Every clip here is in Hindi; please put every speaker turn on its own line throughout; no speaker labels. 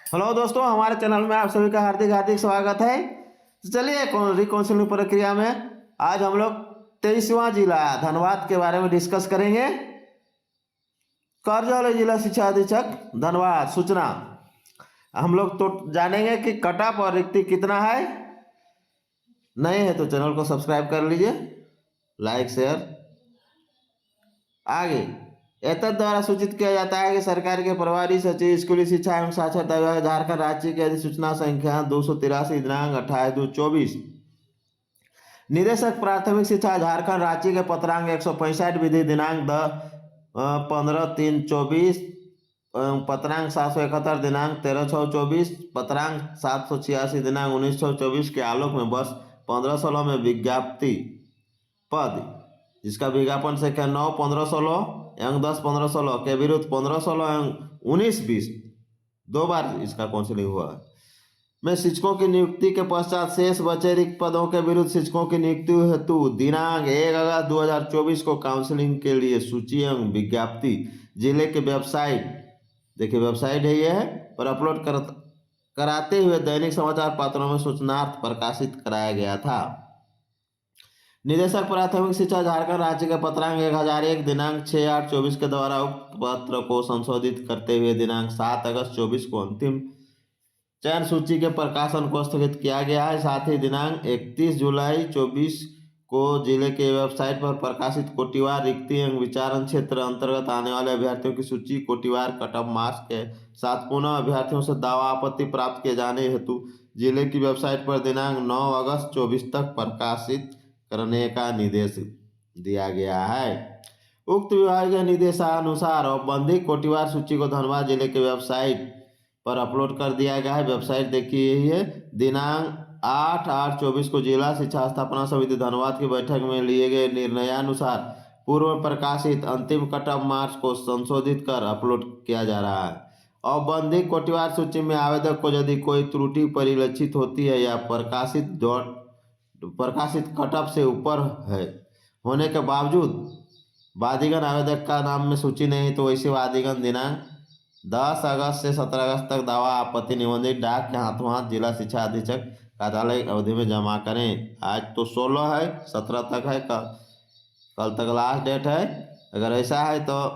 हेलो दोस्तों, हमारे चैनल में आप सभी का हार्दिक हार्दिक स्वागत है। तो चलिए रिकाउंसिलिंग प्रक्रिया में आज हम लोग 23वां जिला धनबाद के बारे में डिस्कस करेंगे। कार्यालय जिला शिक्षा अधीक्षक धनबाद सूचना हम लोग तो जानेंगे कि कट ऑफ और रिक्ति कितना है। नए हैं तो चैनल को सब्सक्राइब कर लीजिए, लाइक शेयर। आगे एतद द्वारा सूचित किया जाता है कि सरकार के प्रभारी सचिव स्कूली शिक्षा एवं साक्षरता विभाग झारखंड राज्य की अधिसूचना संख्या 283 दिनांक 28/2/24 निदेशक प्राथमिक शिक्षा झारखंड राज्य के पत्रांक 165 विधि दिनांक 15/3/24 पत्रांक 771 दिनांक 13/6/24 पत्रांक 786 दिनांक 19/6/24 के आलोक में वर्ष 15-16 में विज्ञप्ति पद जिसका विज्ञापन संख्या 9/15-16 एवं 10/15-16 के विरुद्ध 15-16 एवं 19-20 दो बार इसका काउंसिलिंग हुआ है में शिक्षकों की नियुक्ति के पश्चात शेष बचे रिक्त पदों के विरुद्ध शिक्षकों की नियुक्ति हेतु दिनांक 1 अगस्त 2024 को काउंसिलिंग के लिए सूची एवं विज्ञप्ति जिले के वेबसाइट, देखिए वेबसाइट है यह, पर अपलोड कराते हुए दैनिक समाचार पत्रों में सूचनार्थ प्रकाशित कराया गया था। निदेशक प्राथमिक शिक्षा झारखंड राज्य के पत्रांक 1001 दिनांक 6/8/24 के द्वारा उक्त पत्र को संशोधित करते हुए दिनांक 7 अगस्त 24 को अंतिम चयन सूची के प्रकाशन को स्थगित किया गया है। साथ ही दिनांक 31 जुलाई 24 को जिले के वेबसाइट पर प्रकाशित कोटिवार रिक्ति एवं विचारण क्षेत्र अंतर्गत आने वाले अभ्यर्थियों की सूची कोटिवार कट ऑफ मार्क्स के साथ पुनः अभ्यर्थियों से दावा आपत्ति प्राप्त किए जाने हेतु जिले की वेबसाइट पर दिनांक 9 अगस्त 24 तक प्रकाशित करने का निर्देश दिया गया है। उक्त विभाग के निर्देशानुसार औपबंधिक कोटिवार सूची को धनबाद जिले के वेबसाइट पर अपलोड कर दिया गया है। वेबसाइट देखिए यही है। दिनांक 8/8/24 को जिला शिक्षा स्थापना समिति धनबाद की बैठक में लिए गए निर्णयानुसार पूर्व प्रकाशित अंतिम कट ऑफ मार्क्स को संशोधित कर अपलोड किया जा रहा है। औपबंधिक कोटिवार सूची में आवेदक को यदि कोई त्रुटि परिलक्षित होती है या प्रकाशित कट ऑफ से ऊपर है होने के बावजूद वादीगण आवेदक का नाम में सूची नहीं तो वैसे वादीगण दिनांक 10 अगस्त से 17 अगस्त तक दावा आपत्ति निबंधित डाक के हाथों हाथ जिला शिक्षा अधीक्षक कार्यालय अवधि में जमा करें। आज तो 16 है, 17 तक है, कल तक लास्ट डेट है। अगर ऐसा है तो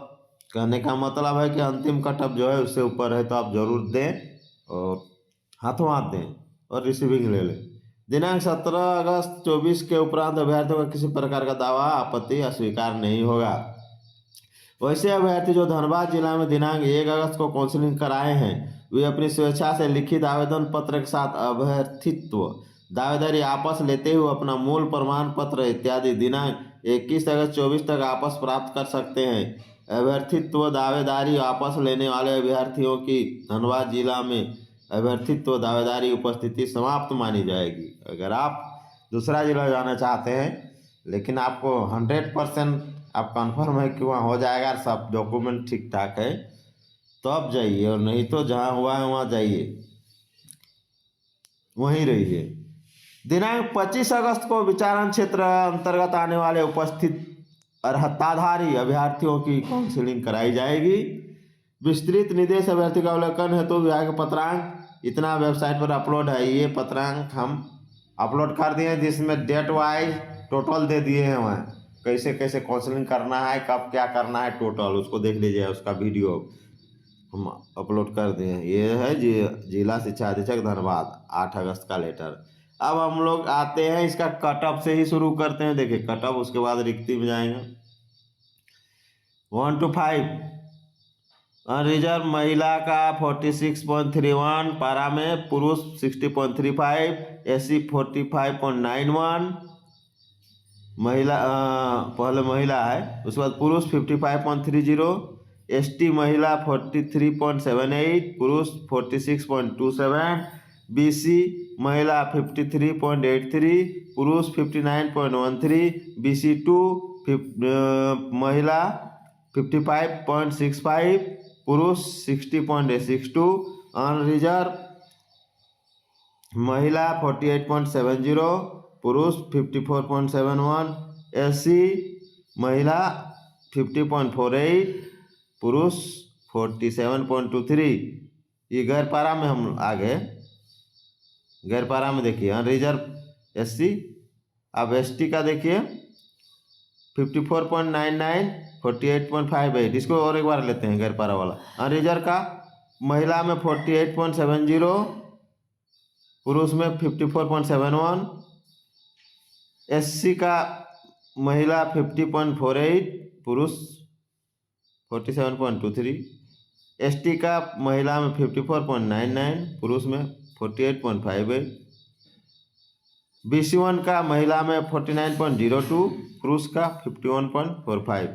कहने का मतलब है कि अंतिम कट ऑफ जो है उससे ऊपर है तो आप जरूर दें और हाथों हाथ दें और रिसीविंग ले लें। दिनांक 17 अगस्त 24 के उपरांत अभ्यर्थियों का किसी प्रकार का दावा आपत्ति अस्वीकार नहीं होगा। वैसे अभ्यर्थी जो धनबाद जिला में दिनांक 1 अगस्त को काउंसिलिंग कराए हैं वे अपनी स्वेच्छा से लिखित आवेदन पत्र के साथ अभ्यर्थित्व दावेदारी आपस लेते हुए अपना मूल प्रमाण पत्र इत्यादि दिनांक 21 अगस्त 24 तक आपस प्राप्त कर सकते हैं। अभ्यर्थित्व दावेदारी आपस लेने वाले अभ्यर्थियों की धनबाद जिला में अभ्यर्थित्व दावेदारी उपस्थिति समाप्त मानी जाएगी। अगर आप दूसरा जिला जाना चाहते हैं लेकिन आपको 100% आप कंफर्म है कि वहाँ हो जाएगा, सब डॉक्यूमेंट ठीक ठाक है, तो अब जाइए, और नहीं तो जहाँ हुआ है वहाँ जाइए, वहीं रहिए। दिनांक 25 अगस्त को विचारण क्षेत्र अंतर्गत आने वाले उपस्थित अर्हताधारी अभ्यर्थियों की काउंसिलिंग कराई जाएगी। विस्तृत निर्देश अभ्यर्थी का अवलोकन है तो विभाग पत्रांक इतना वेबसाइट पर अपलोड है। ये पत्रांक हम अपलोड कर दिए जिसमें डेट वाइज टोटल दे दिए हैं, वहाँ कैसे कैसे काउंसलिंग करना है, कब क्या करना है, टोटल उसको देख लीजिए, उसका वीडियो हम अपलोड कर दिए हैं। ये है जिला शिक्षा अधीक्षक धनबाद 8 अगस्त का लेटर। अब हम लोग आते हैं इसका कट ऑफ से ही शुरू करते हैं। देखिए कट ऑफ, उसके बाद रिक्ति में जाएंगे 1 to 5। रिजर्व महिला का 46.31, पारा में पुरुष 60.35, SC 45.91, महिला पहले महिला है, उसके बाद पुरुष 55.30, ST महिला 43.78, पुरुष 46.27, BC महिला 53.83, पुरुष 59.13, BC2 महिला 55.65, पुरुष 60.62, अनरिजर्व महिला 48.70, पुरुष 54.71, SC महिला 50.48, पुरुष 47.23, ये गैर पारा में हम आ गए। गैर पारा में देखिए अनरिजर्व एससी। अब एसटी का देखिए 54.99, 48.58। इसको और एक बार लेते हैं गैर पारा वाला। अनरिजर्व का महिला में 48.70, पुरुष में 54.71। एससी का महिला 50.48, पुरुष 47.23। एसटी का महिला में 54.99, पुरुष में 48.58। BC1 का महिला में 49.02, पुरुष का 51.45।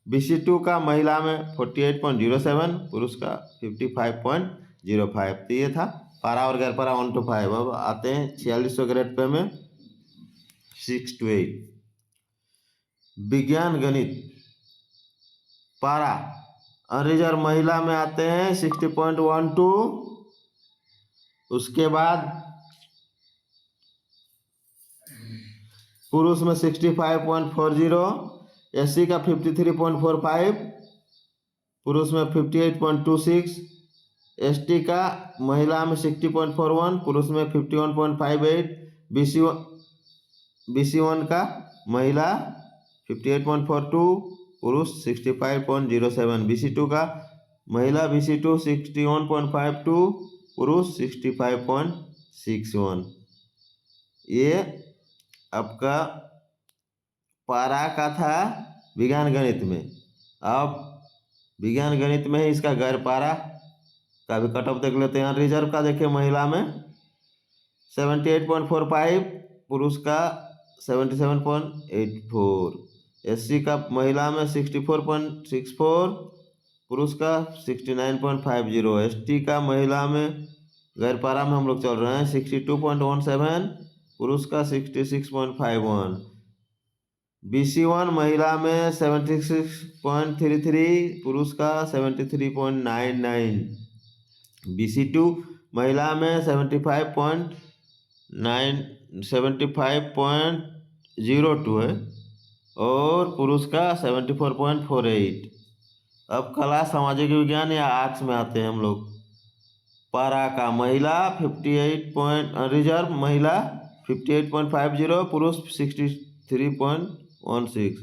BC2 का महिला में 48.07, पुरुष का 55.05। तो ये था पारा और गैर पारा 1 to 5। अब आते हैं 4600 ग्रेड पे में 6 to 8। विज्ञान गणित पारा अनरिजर्व महिला में आते हैं 60.12। उसके बाद पुरुष में 65.40। एससी का 53.45, पुरुष में 58.26। एसटी का महिला में 60.41, पुरुष में 51.58। BC1 का महिला 58.42, पुरुष 65.07। BC2 का महिला BC2 61.52, पुरुष 65.61। ये आपका पारा का था विज्ञान गणित में। अब विज्ञान गणित में ही इसका गैर पारा का भी कट ऑफ देख लेते हैं। रिजर्व का देखिए महिला में 78.45, पुरुष का 77.84। एससी का महिला में 64.64, पुरुष का 69.50। एसटी का महिला में गैर पारा में हम लोग चल रहे हैं 62.17, पुरुष का 66.51। BC1 महिला में 76.33, पुरुष का 73.99। BC2 महिला में 75.02 है और पुरुष का 74.48। अब कला सामाजिक विज्ञान या आर्ट्स में आते हैं हम लोग। पारा का महिला 58 रिजर्व महिला 58.50, पुरुष 63.16।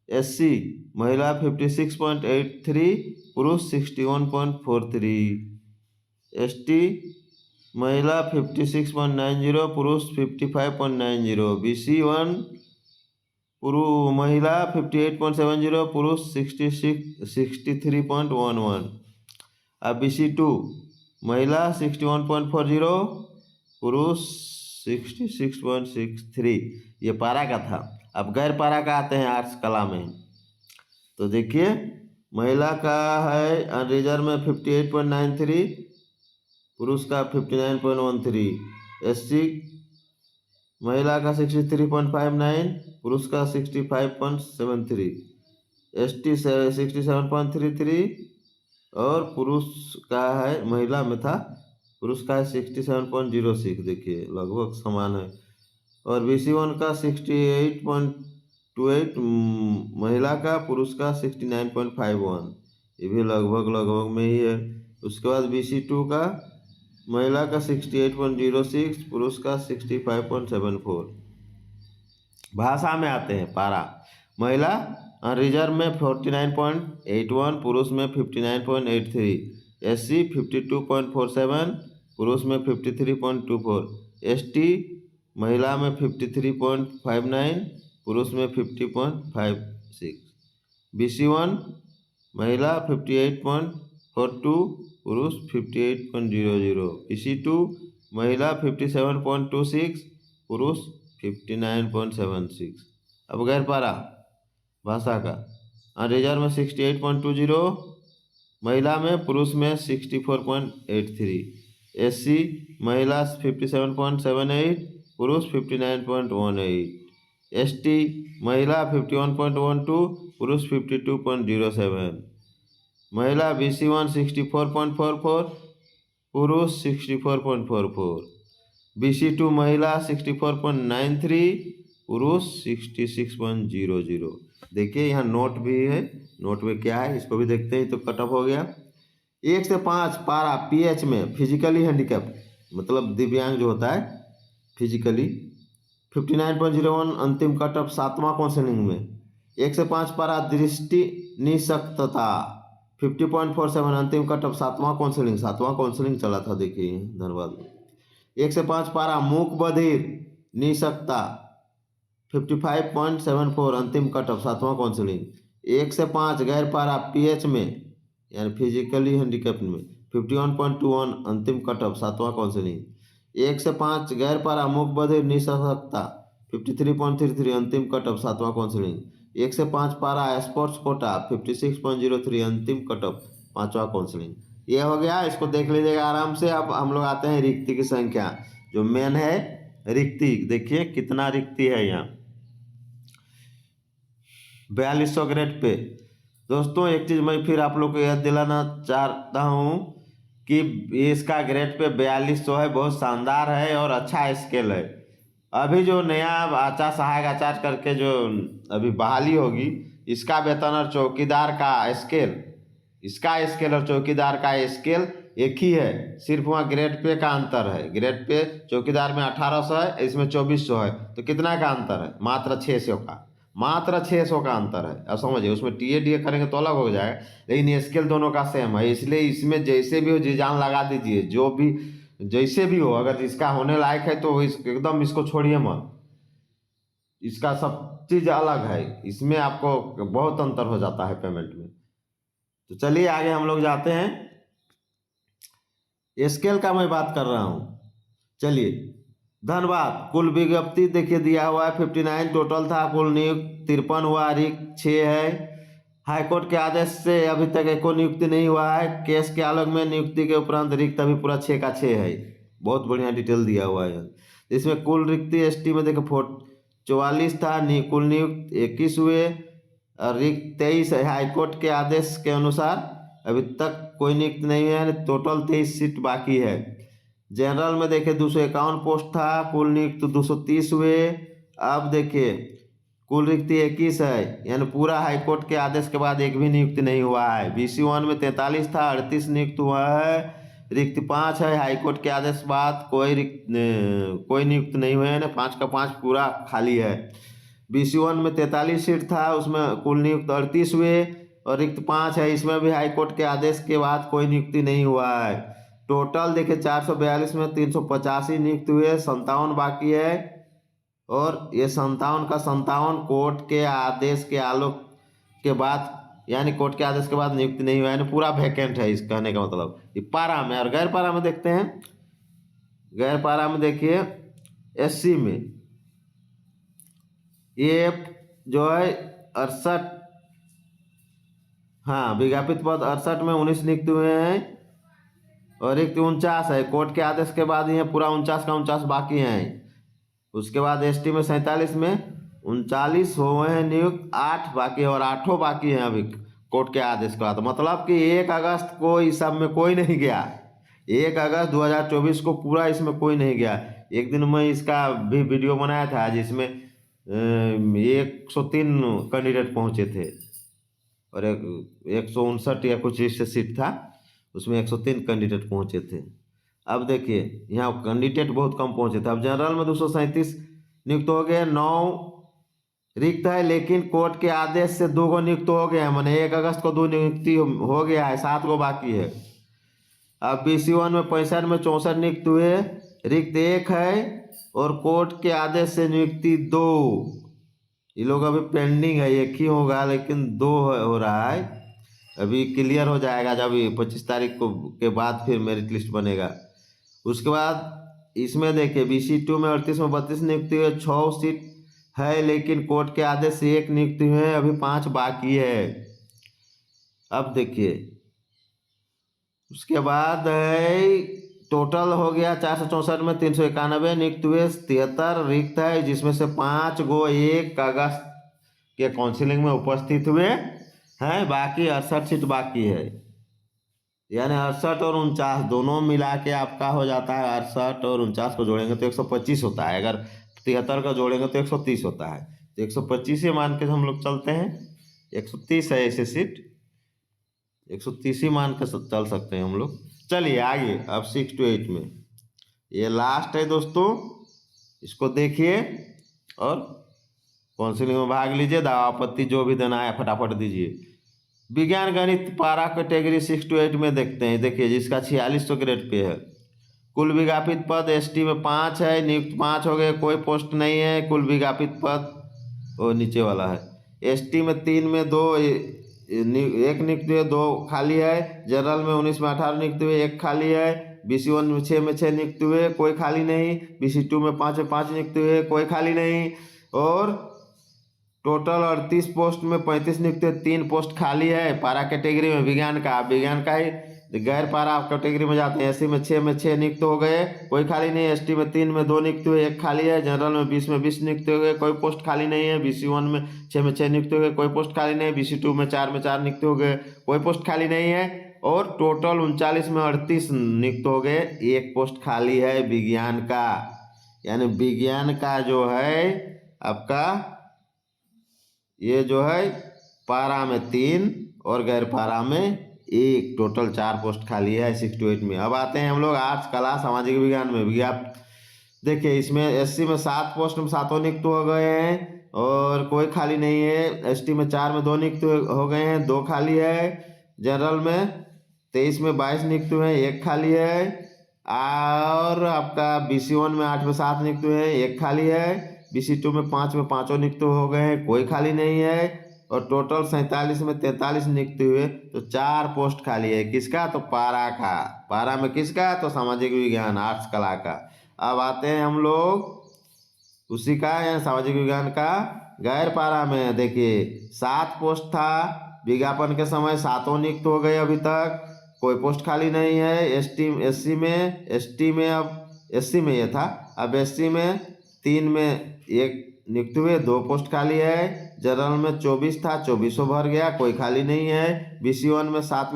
एससी महिला 56.83, पुरुष 61.43। एसटी महिला 56.90, पुरुष 55.90। BC1 महिला 58.70, पुरुष 63.11। अब BC2 महिला 61.40, पुरुष 66.63। ये पारा का था। अब गैर पारा का आते हैं आर्ट्स कला में। तो देखिए महिला का है रिजर्व में 58.93, पुरुष का 59.13। एससी महिला का 63.59, पुरुष का 65.73। एसटी 67.33 और पुरुष का है महिला में था, पुरुष का है 67.06। देखिए लगभग समान है। और BC1 का 68.28 महिला का, पुरुष का 69.51। ये भी लगभग में ही है। उसके बाद BC2 का महिला का 68.06, पुरुष का 65.74। भाषा में आते हैं पारा महिला रिजर्व में 49.81, पुरुष में 59.83। एससी 52.47, पुरुष में 53.24। एसटी महिला में 53.59, पुरुष में 50.56। BC1 महिला 58.42, पुरुष 58.00। BC2 महिला 57.26, पुरुष 59.76। अब गैर पारा भाषा का रिजर्व में 68.20 महिला में, पुरुष में 64.83। एससी महिला 57.78, पुरुष 59.18। एसटी महिला 51.12, पुरुष 52.07। महिला BC1 64.44, पुरुष 64.44। BC2 महिला 64.93, पुरुष 66.00। देखिए यहाँ नोट भी है, नोट में क्या है इसको भी देखते हैं। तो कट ऑफ हो गया। 1 से 5 पारा पीएच में फिजिकली हैंडीकैप मतलब दिव्यांग जो होता है फिजिकली 59.01 अंतिम कट ऑफ 7वां काउंसलिंग में। 1 से 5 पारा दृष्टि निशक्तता 50.47 अंतिम कट ऑफ 7वां काउंसलिंग चला था, देखिए धन्यवाद। 1 से 5 पारा मूक बधिर निशक्तता 55.74 अंतिम कट ऑफ 7वां काउंसलिंग। 1 से 5 गैर पारा पीएच में यानी फिजिकली हैंडीकैप में 51.21 अंतिम कट ऑफ 7वां काउंसलिंग। 1 से 5 गैर पारा मूक बधिर निशक्तता 53.33 अंतिम कट ऑफ 7वां काउंसलिंग। 1 से 5 पारा स्पोर्ट्स कोटा 56.03 अंतिम कट ऑफ 5वां काउंसलिंग। ये हो गया, इसको देख लीजिएगा आराम से। अब हम लोग आते हैं रिक्ति की संख्या, जो मेन है रिक्ति। देखिए कितना रिक्ति है यहाँ 4200 ग्रेड पे। दोस्तों एक चीज़ मैं फिर आप लोग को याद दिलाना चाहता हूँ कि इसका ग्रेड पे 4200 है, बहुत शानदार है और अच्छा स्केल है। अभी जो नया आचार्य सहायक आचार्य करके जो अभी बहाली होगी, इसका वेतन और चौकीदार का स्केल, इसका स्केल और चौकीदार का स्केल एक ही है, सिर्फ वहाँ ग्रेड पे का अंतर है। ग्रेड पे चौकीदार में 1800 है, इसमें 2400 है, तो कितना का अंतर है? मात्र 600 का, मात्र 600 का अंतर है। अब समझिए, उसमें टीए डीए करेंगे तो अलग हो जाएगा, लेकिन स्केल दोनों का सेम है। इसलिए इसमें जैसे भी हो जी जान लगा दीजिए, जो भी जैसे भी हो, अगर इसका होने लायक है तो एकदम इसको छोड़िए मत। इसका सब चीज़ अलग है, इसमें आपको बहुत अंतर हो जाता है पेमेंट में। तो चलिए आगे हम लोग जाते हैं। स्केल का मैं बात कर रहा हूँ। चलिए धन्यवाद। कुल विज्ञप्ति देखिए दिया हुआ है 59 टोटल था, कुल नियुक्त 53 हुआ, रिक्त 6 है। हाईकोर्ट के आदेश से अभी तक एको नियुक्ति नहीं हुआ है। केस के आलोक में नियुक्ति के उपरांत रिक्त अभी पूरा 6 का 6 है। बहुत बढ़िया डिटेल दिया हुआ है इसमें। कुल रिक्ति एसटी में देखो 44 था, कुल नियुक्त 21 हुए और रिक्त 23 है। हाईकोर्ट के आदेश के अनुसार अभी तक कोई नियुक्त नहीं है, टोटल 23 सीट बाकी है। जनरल में देखिए 251 पोस्ट था, कुल नियुक्त 230 हुए। अब देखिए कुल रिक्ति 21 है, यानी पूरा हाईकोर्ट के आदेश के बाद एक भी नियुक्ति नहीं हुआ है। BC1 में 43 था, 38 नियुक्त हुआ है। रिक्ति 5 है, हाईकोर्ट के आदेश बाद कोई नियुक्त नहीं हुए हैं, 5 का 5 पूरा खाली है। BC1 में 43 सीट था, उसमें कुल नियुक्त 38 हुए और रिक्त 5 है, इसमें भी हाईकोर्ट के आदेश के बाद कोई नियुक्ति नहीं हुआ है। टोटल देखिए 442 में 385 नियुक्त हुए, 57 बाकी है। और ये 57 का 57 कोर्ट के आदेश के आलोक के बाद, यानी कोर्ट के आदेश के बाद नियुक्ति नहीं हुआ, यानी पूरा वैकेंट है। इस कहने का मतलब ये पारा में। और गैर पारा में देखते हैं। गैर पारा में देखिए SC में ये जो है 68, हाँ विज्ञापित पद 68 में 19 नियुक्त हुए हैं और एक 49 है। कोर्ट के आदेश के बाद ये पूरा 49 का 49 बाकी हैं। उसके बाद ST में 47 में 39 हुए हैं नियुक्त, 8 बाकी और 8 बाकी हैं अभी कोर्ट के आदेश के बाद। मतलब कि 1 अगस्त को इस सब में कोई नहीं गया। 1 अगस्त 2024 को पूरा इसमें कोई नहीं गया। एक दिन मैं इसका भी वीडियो बनाया था जिसमें 103 कैंडिडेट पहुंचे थे और 159 या कुछ इससे सीट था, उसमें 103 कैंडिडेट पहुंचे थे। अब देखिए यहाँ कैंडिडेट बहुत कम पहुंचे थे। अब जनरल में 237 नियुक्त हो गए, 9 रिक्त है, लेकिन कोर्ट के आदेश से 2 गो नियुक्त हो गए हैं, मैंने 1 अगस्त को 2 नियुक्ति हो गया है, 7 गो बाकी है। अब BC1 में 65 में 64 नियुक्त हुए, रिक्त 1 है और कोर्ट के आदेश से नियुक्ति 2। ये लोग अभी पेंडिंग है, 1 ही होगा लेकिन 2 हो रहा है। अभी क्लियर हो जाएगा जब 25 तारीख को के बाद फिर मेरिट लिस्ट बनेगा। उसके बाद इसमें देखिए BC2 में 38 में 32 नियुक्ति हुए, 6 सीट है, लेकिन कोर्ट के आदेश से 1 नियुक्ति हुए, अभी 5 बाकी है। अब देखिए उसके बाद है टोटल हो गया 464 में 391 नियुक्त हुए, 73 रिक्त है, जिसमें से 5 गो 1 अगस्त के काउंसिलिंग में उपस्थित हुए हैं, बाकी 68 सीट बाकी है। यानी 68 और 49 दोनों मिला के आपका हो जाता है, 68 और 49 को जोड़ेंगे तो 125 होता है, अगर 73 का जोड़ेंगे तो 130 होता है। तो 125 ही मान के हम लोग चलते हैं, 130 है ऐसे सीट। 130 ही मान के चल सकते हैं हम लोग। चलिए आगे, अब 6 to 8 में ये लास्ट है दोस्तों, इसको देखिए और काउंसलिंग में भाग लीजिए। दावा आपत्ति जो भी देना है फटाफट दीजिए। विज्ञान गणित पारा कैटेगरी 6 to 8 में देखते हैं। देखिए जिसका 4600 ग्रेड पे है। कुल विज्ञापित पद एसटी में 5 है, नियुक्त 5 हो गए, कोई पोस्ट नहीं है। कुल विज्ञापित पद वो नीचे वाला है। एसटी में 3 में 2, 1 नियुक्त हुए, 2 खाली है। जनरल में 19 में 18 नियुक्त हुए, 1 खाली है। BC1 में 6 नियुक्त हुए, कोई खाली नहीं। BC2 में 5 नियुक्त हुए, कोई खाली नहीं। और टोटल 38 पोस्ट में 35 नियुक्त हुए, 3 पोस्ट खाली है। पारा कैटेगरी में विज्ञान का ही गैर पारा कैटेगरी में जाते हैं। एससी में 6 नियुक्त हो गए, कोई खाली नहीं। एसटी में 3 में 2 नियुक्त हुए, 1 खाली है। जनरल में 20 में 20 नियुक्त हो गए, कोई पोस्ट खाली नहीं है। BC1 में 6 नियुक्त हो गए, कोई पोस्ट खाली नहीं है। BC2 में 4 नियुक्त हो गए, कोई पोस्ट खाली नहीं है। और टोटल 39 में 38 नियुक्त हो गए, 1 पोस्ट खाली है विज्ञान का। यानी विज्ञान का जो है आपका ये जो है पारा में 3 और गैर पारा में 1, टोटल 4 पोस्ट खाली है 6 to 8 में। अब आते हैं हम लोग आर्ट्स कला सामाजिक विज्ञान में। देखिए इसमें एससी में 7 पोस्ट में 7 नियुक्त हो गए हैं और कोई खाली नहीं है। एसटी में 4 में 2 नियुक्त हो गए हैं, 2 खाली है। जनरल में 23 में 22 नियुक्त हुए हैं, 1 खाली है। और आपका BC1 में 8 में 7 नियुक्त हुए हैं, 1 खाली है। BC2 में 5 में 5 नियुक्त हो गए हैं, कोई खाली नहीं है। और टोटल 47 में 43 नियुक्त हुए, तो 4 पोस्ट खाली है। किसका? तो पारा का। पारा में किसका? तो सामाजिक विज्ञान आर्ट्स कला का। अब आते हैं हम लोग उसी का या सामाजिक विज्ञान का गैर पारा में। देखिए 7 पोस्ट था विज्ञापन के समय, 7 नियुक्त हो गए अभी तक, कोई पोस्ट खाली नहीं है। एससी में ये था। अब एससी में 3 में 1 नियुक्त हुए, 2 पोस्ट खाली है। जनरल में 24 था, 24 भर गया, कोई खाली नहीं है। BC1 में 7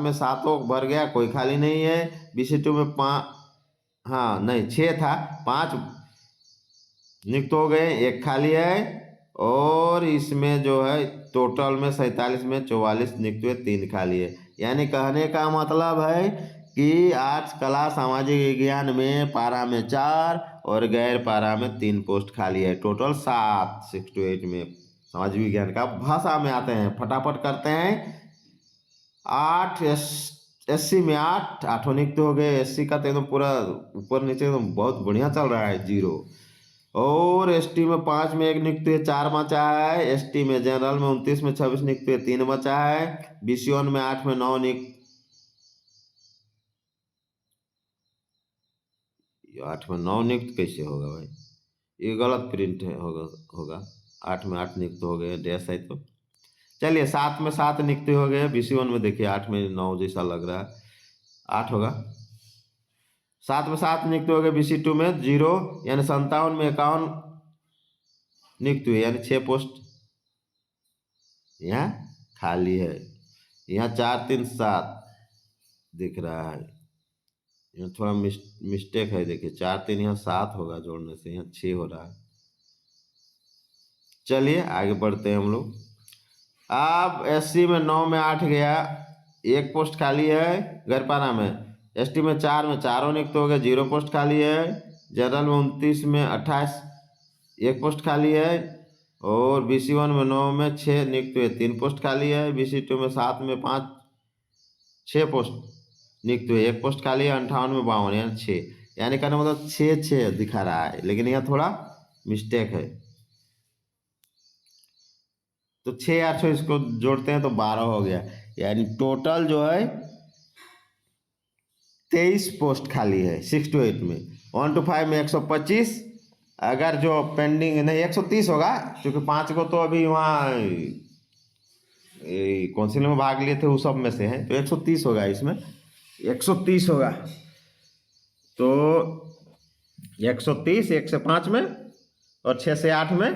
भर गया, कोई खाली नहीं है। BC2 में 6 था, 5 नियुक्त हो गए, 1 खाली है। और इसमें जो है टोटल में 47 में 44 नियुक्त हुए, 3 खाली है। यानी कहने का मतलब है कि आर्ट्स कला सामाजिक विज्ञान में पारा में 4 और गैर पारा में 3 पोस्ट खाली है। टोटल 7 6 to 8 में सामाजिक विज्ञान का। भाषा में आते हैं, फटाफट करते हैं। 8 एससी में 8 नियुक्त हो गए। एससी का तो एकदम पूरा ऊपर नीचे एकदम बहुत बढ़िया चल रहा है, 0। और एसटी में 5 में 1 नियुक्त हुए, 4 बचा है। एसटी में जनरल में 29 में 26 नियुक्त हुए, 3 बचा है। BC1 में 8 में 9 नियुक्त, 8 में 9 नियुक्त कैसे होगा भाई? ये गलत प्रिंट है, होगा 8 में 8 नियुक्त हो गए, डैश है तो। चलिए 7 में 7 नियुक्त हो गए। BC1 में देखिए 8 में 9 जैसा लग रहा है, 8 होगा। 7 में 7 नियुक्त हो गए। BC2 में 0, यानी 57 में 51 नियुक्त हुए, यानी 6 पोस्ट यहाँ खाली है। यहाँ 4 3 7 दिख रहा है, यहाँ थोड़ा मिस्टेक है। देखिए 4 3 यहाँ 7 होगा, जोड़ने से यहाँ 6 हो रहा है। चलिए आगे बढ़ते हैं हम लोग। अब एससी में 9 में 8 गया, 1 पोस्ट खाली है। गैर पारा में एसटी में 4 में 4 नियुक्त हो गए, 0 पोस्ट खाली है। जनरल में 29 में 28 1 पोस्ट खाली है। और BC1 में 9 में 6 नियुक्त हुए, 3 पोस्ट खाली है। BC2 में 7 में 5 6 पोस्ट नियुक्त हुए, 1 पोस्ट खाली है। 58 में 52, यानी 6, यानी कहने मतलब 6 दिखा रहा है, लेकिन यहाँ थोड़ा मिस्टेक है। तो 6 8 6 इसको जोड़ते हैं तो 12 हो गया, यानी टोटल जो है 23 पोस्ट खाली है 6 to 8 में। 1 to 5 में 125, अगर जो पेंडिंग नहीं 130 होगा, क्योंकि 5 को तो अभी वहाँ काउंसिल में भाग लिए थे, उस सब में से हैं, तो 130 होगा। इसमें 130 होगा, तो 130 1 से 5 में और 6 से 8 में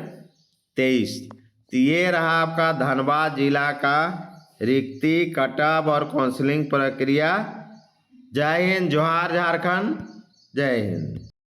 23। तो ये रहा आपका धनबाद जिला का रिक्ति, कटअप और काउंसलिंग प्रक्रिया। जय हिंद, जोहार झारखंड, जय हिंद।